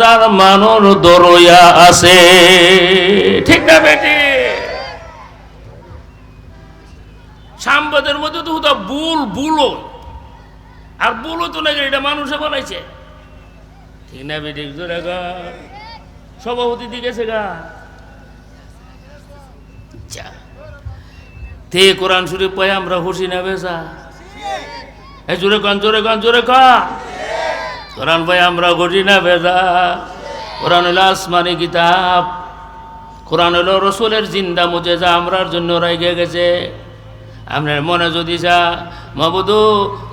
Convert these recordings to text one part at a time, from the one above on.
হাজার মানুষ দরইয়া আছে। ঠিক না বেটি? সাম্বাদের মধ্যে তো হুদা বুলো আর বুলো তো নাকি এটা মানুষে বানাইছে। ঠিক না বেটি? জোরে গা সভাপতি দিকেছে গা তে কোরআন শরীফ পাই আমরা খুশি না বেজা? এই জোরে কান জোরে কান জোরে কা কোরআন পাই আমরা খুশি না বেজা? কোরআন হলো আসমানি কিতাব, কোরআন হলো রসুলের জিন্দা মুজেজা, আমরার জন্য রাইগে গেছে। আপনার মনে যদি যা মাবুদু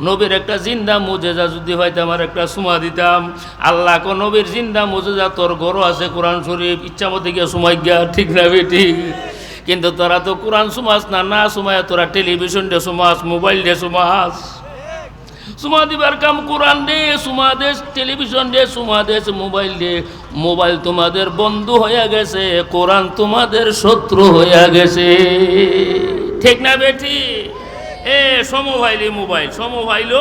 নবীর একটা জিন্দা মুজেজা যদি হয়তো আমার একটা সুমা দিতাম, আল্লাহ কো নবীর জিন্দা মুজেজা তোর ঘরও আছে কোরআন শরীফ, ইচ্ছা মতো গিয়ে সময় গিয়া। ঠিক না বেটি? কিন্তু তোরা তো কোরআন সুমাস না, না সময় তোরা টেলিভিশন দে সুমাস, মোবাইল দে সুমাস। সুমা দিবার কাম কোরআন দে, সুমা দে টেলিভিশন দে, সুমা দে মোবাইল দে। মোবাইল তোমাদের বন্ধু হয়ে গেছে, কোরআন তোমাদের শত্রু হয়ে গেছে। ঠিক না বেটি? এ সমভাইলি মোবাইল সমভাইল,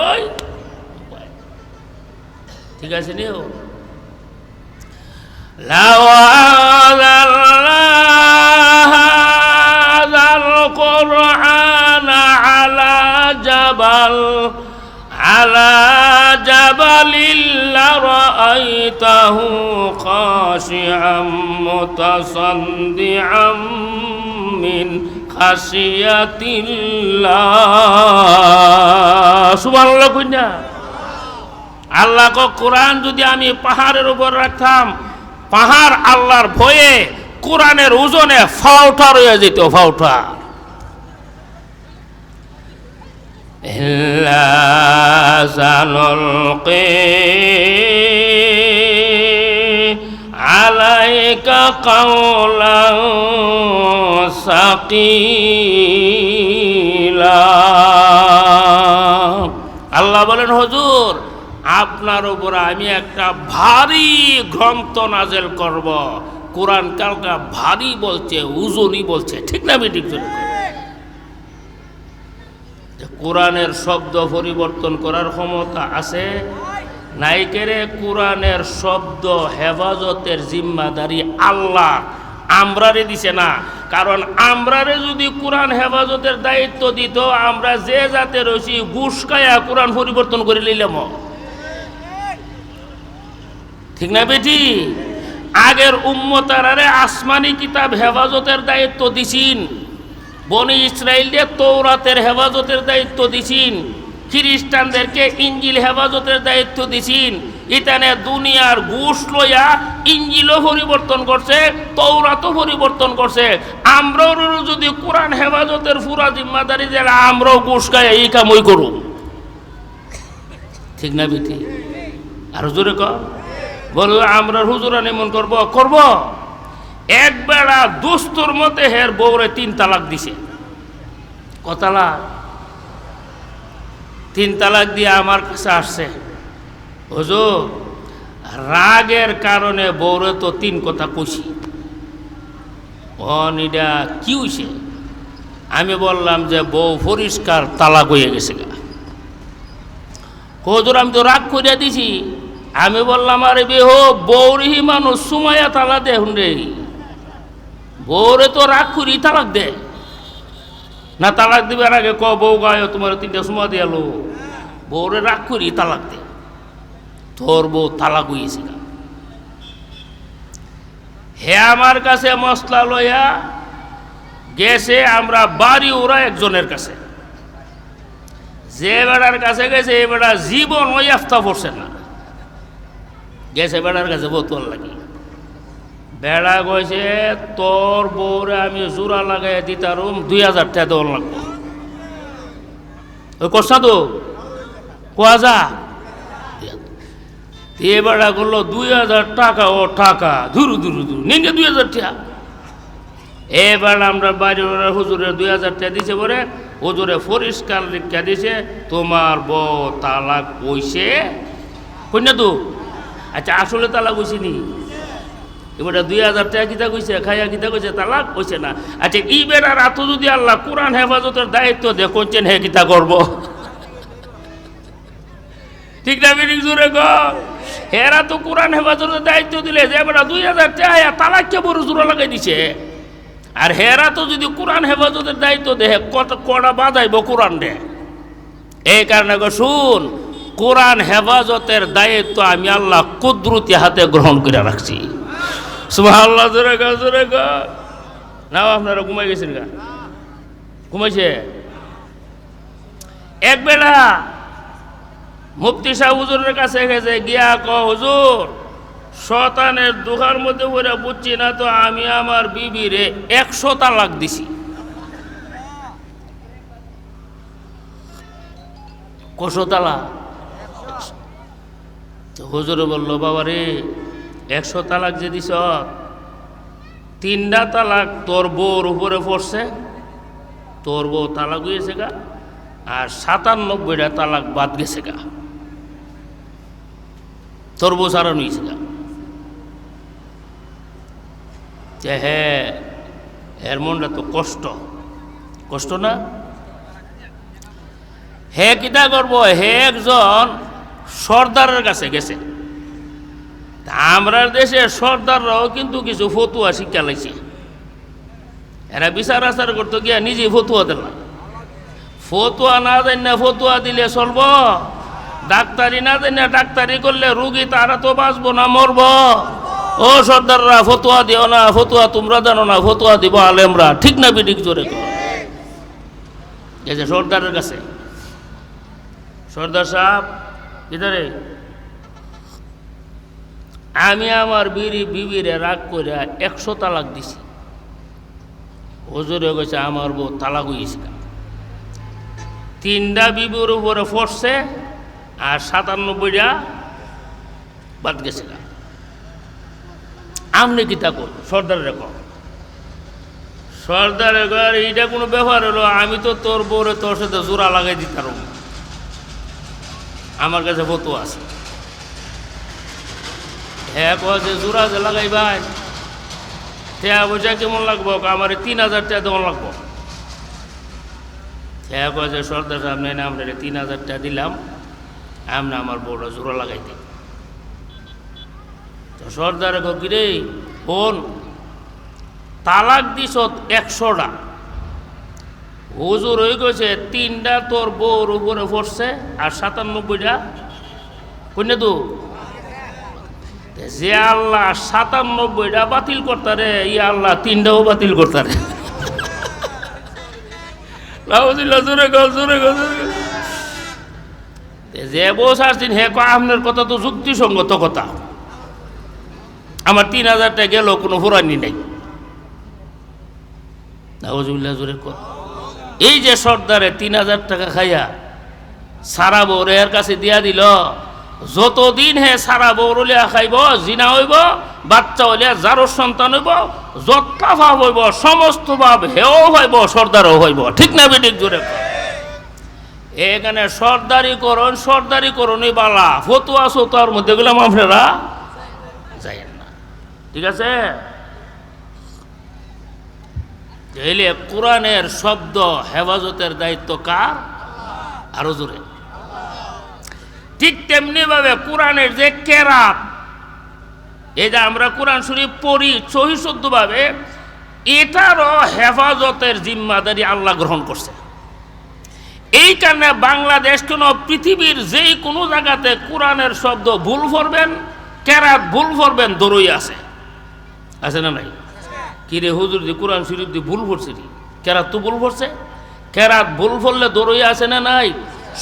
ঠিক আছে নিও। على جبل لرأيته خاشعا متصدعا من خشية الله سبحان الله কইনা। আল্লাহ কো কোরআন যদি আমি পাহাড়ের উপর রাখতাম, পাহাড় আল্লাহর ভয়ে কোরআনের ওজনে ফাউটা রয়ে যেত, ফাউটা। إلا سنلقي عليك قولا ثقيلا। আল্লাহ বলেন হুজুর আপনার উপর আমি একটা ভারী গ্রন্থ নাজেল করব। কোরআন কালকা ভারী বলছে, ওজনই বলছে। ঠিক না বেটি? কোরআনের শব্দ পরিবর্তন করার ক্ষমতা আছে নাই কেরে? কোরআনের শব্দ হেফাজতের জিম্মাদারি আল্লাহ আমরারে দিছে না। কারণ আমরারে যদি কোরআন হেফাজতের দায়িত্ব দিত, আমরা যে জাতে রয়েছি গুসকায়া কোরআন পরিবর্তন করে নিলাম। ঠিক না বেটি? আগের উম্মতারে আসমানি কিতাব হেফাজতের দায়িত্ব দিছিন, বনি ইসরায়েলদের তৌরাতের হেফাজতের দায়িত্ব দিছিন, খ্রিস্টানদেরকে ইঞ্জিল হেফাজতের দায়িত্ব দিছিন। ইতানে দুনিয়ার ঘুষ লইয়া ইঞ্জিলও পরিবর্তন করছে, তৌরাতও পরিবর্তন করছে। আমরাও যদি কোরআন হেফাজতের পুরা জিম্মাদারি দিলে আমরাও ঘুষ খাই এই কামই করুন। ঠিক না বেটি? আর হুজুরে বল আমরা হুজুরা নিমন করব করব। একবেলা দুস্তর মতে হের বউরে 3 তালাক দিছে। ক তালাক? 3 তালাক দিয়ে আমার কাছে আসছে, হুজুর রাগের কারণে বউরে তো 3 কথা কইছি। অনিডা কি হইছে? আমি বললাম যে বউ পরিষ্কার তালাক হয়ে গেছে। হুজুর আমি তো রাগ করিয়া দিছি। আমি বললাম আরে বেহ বউরিহি মানুষ সুমাইয়া তালা দে হুন্ডে, বউরে তো রাগ করি তালাক দে না। তালাক দিবার আগে ক বউ গায় তোমার 3টা সুমা দিয়ালো, বউরে রাগ করি তালাক দে। তোর বউ তালাক হইয়েছে। হে আমার কাছে মশলা লইয়া গেছে, আমরা বাড়ি ওরা একজনের কাছে। যে বেড়ার কাছে গেছে এ বেড়া জীবন ওই আফতা পড়ছে না, গেছে বেড়ার কাছে বোতল লাগি। বেড়া কইছে তোর বউরে আমি জোড়া লাগাই দিতারুম 2000 টাকা দেওয়ার লাগবো। ওই করছা তো কোয়া যা এ বেড়া করলো 2000 টাকা। ও টাকা ধুরু ধুরু ধুরু নিয়ে 2000 টাকা। এবার আমরা বাড়ি হুজুরের 2000 টাকা দিছে পরে হুজুরে পরিষ্কার লিখা দিছে তোমার বউ তালাক হইছে। কই না তো? আচ্ছা আসলে তালাক হইছে নি? এবার 2000 টাকা কিতা কইছে, খাইয়া কিতা কইছে তালাক হইছে না। আচ্ছা ইবের আর এত যদি আল্লাহ কোরআন হেফাজতের দায়িত্ব দেখছেন হে কিতা করব? ঠিক না বেরিক জোরে গো? এরা তো কোরআন হেফাজতের দায়িত্ব দিলে যে বেটা 2000 টাকা তালাককে বড় জোড়া লাগাই দিছে। আর হেরা তো যদি কোরআন হেফাজতের দায়িত্ব দেয় কটা বাজাইব কোরআন দে। এই কারণে শুন, কোরআন হেফাজতের দায়িত্ব আমি আল্লাহ কুদরতি হাতে গ্রহণ করে রাখছি। সুবহানাল্লাহ, জোরে গা জোরে গা। নাও আপনারা ঘুমাই গেছেন গা? ঘুমাইছে? এক বেলা মুফতি সাহেব হুজুরের কাছে গেছে, গিয়া হুজুর শয়তানের দুঘার মধ্যে ওরা বুঝছি না তো আমি আমার বিবিরে 100 তালাক দিছি। কশো তালাক? হুজুরে বলল, বাবা রে 100 তালাক যে দিছ, 3টা তালাক তোর বউর উপরে পড়ছে, তোর বউ তালাক হয়েছে গা, আর 97টা তালাক বাদ গেছে গা, তোর বউ সারানো হয়েছে গা। হ্যাঁ, এর মনটা তো কষ্ট, কষ্ট না? হে কিটা করবো, হে একজন সর্দারের কাছে গেছে। আমরা দেশে সর্দাররাও কিন্তু কিছু ফতুয়া শিক্ষা লাগছে। এরা বিচার আচার করতে গিয়া নিজে ফতুয়া দিল না। ফতুয়া না দেন না ফতুয়া দিলে চলব? ডাক্তারি না দেন না ডাক্তারি করলে রুগী তারা তো বাঁচবো না, মরব। ও সর্দাররা ফতুয়া দিও না, ফতুয়া তোমরা জানো না, ফতুয়া দিব আলেমরা। ঠিক না বিডিক? জোরে গেছে সর্দারের কাছে। সর্দার সাহেব, ইধারে আমি আমার বিবিরে রাগ করে 100 তালাক দিছি। হুজুরে কইছে আমার বউ তালাক হইছে, 3টা বিবির উপরে পড়ছে আর 97টা বাদ গেছে। আমনে কি তা কর? সর্দারের কর। সর্দারের ঘর এইটা কোনো ব্যাপার হলো? আমি তো তোর বউরে তোর সাথে জোড়া লাগাই দিতাম, আমার কাছে ফতুয়া আছে। হ্যাঁ, যে জোড়া যে লাগাই ভাই, হ্যাঁ পয়সা কেমন লাগবো? আমার 3000 টাকা দেওয়া লাগবো। হ্যাঁ যে সর্দার সাহেব নেই না, আমরা 3000 টাকা দিলাম, আমরা আমার বউটা জোড়া লাগাই দিই। তো সর্দারে কিরে বোন, তালাক দিস 100টা, হুজুর হয়ে গেছে 3টা তোর বউর উপরে পড়ছে আর 97টা কন্যা তো। যে আল্লাহ 97টা বাতিল করতারে, ই আল্লাহ 3টাও বাতিল করতারে। যে বস আসছেন হে আপনার কথা তো যুক্তিসঙ্গত কথা, আমার 3000 টাকা গেল, কোনো ফুরানি নাই। এই যে সর্দারে 3000 টাকা খাইয়া সারা বউরে এর কাছে দিয়া দিল, যতদিন হে সারা বউরলিয়া খাইব, জিনা হইব, বাচ্চা হইলে যারো সন্তান হইব, যতটা ভাব হইব সমস্ত ভাব হেও হইব, সর্দারও হইব। ঠিক না বেঠিক? জোরে এখানে সর্দারি করণই বালা, ফতুয়া সতুয়ার মধ্যে গেলাম আপনারা যাইয়েন না। ঠিক আছে? এলে কোরআনের শব্দ হেফাজতের দায়িত্ব কার? আরো জোরে। ঠিক তেমনি ভাবে কোরআনের যে কেরাত, এই যে আমরা কোরআন শরীফ পড়ি সহিশুদ্ধভাবে, এটারও হেফাজতের জিম্মাদারি আল্লাহ গ্রহণ করছে। এই কারণে বাংলাদেশ কেন পৃথিবীর যেই কোনো জায়গাতে কোরআনের শব্দ ভুল করবেন, কেরাত ভুল করবেন, দরই আছে না নাই? কিরে হুজুর দি কোরআন শরীফ দি ভুল করছে, কেরাত তো ভুল করছে। কেরাত ভুল করলে দরই আছে না নাই?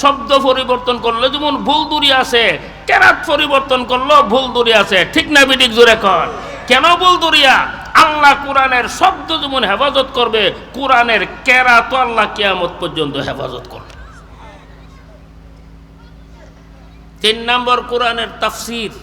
শব্দ পরিবর্তন করলে যেমন ভুল দূরি আছে, কেরাত পরিবর্তন করলেও ভুল দূরি আছে। ঠিক না বিদিক? জোরে কর। কেন ভুল দূরিয়া? আল্লাহ কোরআনের শব্দ যেমন হেফাজত করবে, কোরআনের কেরাত আল্লাহ কিয়ামত পর্যন্ত হেফাজত করবে। 3 নম্বর কোরআনের তাফসীর।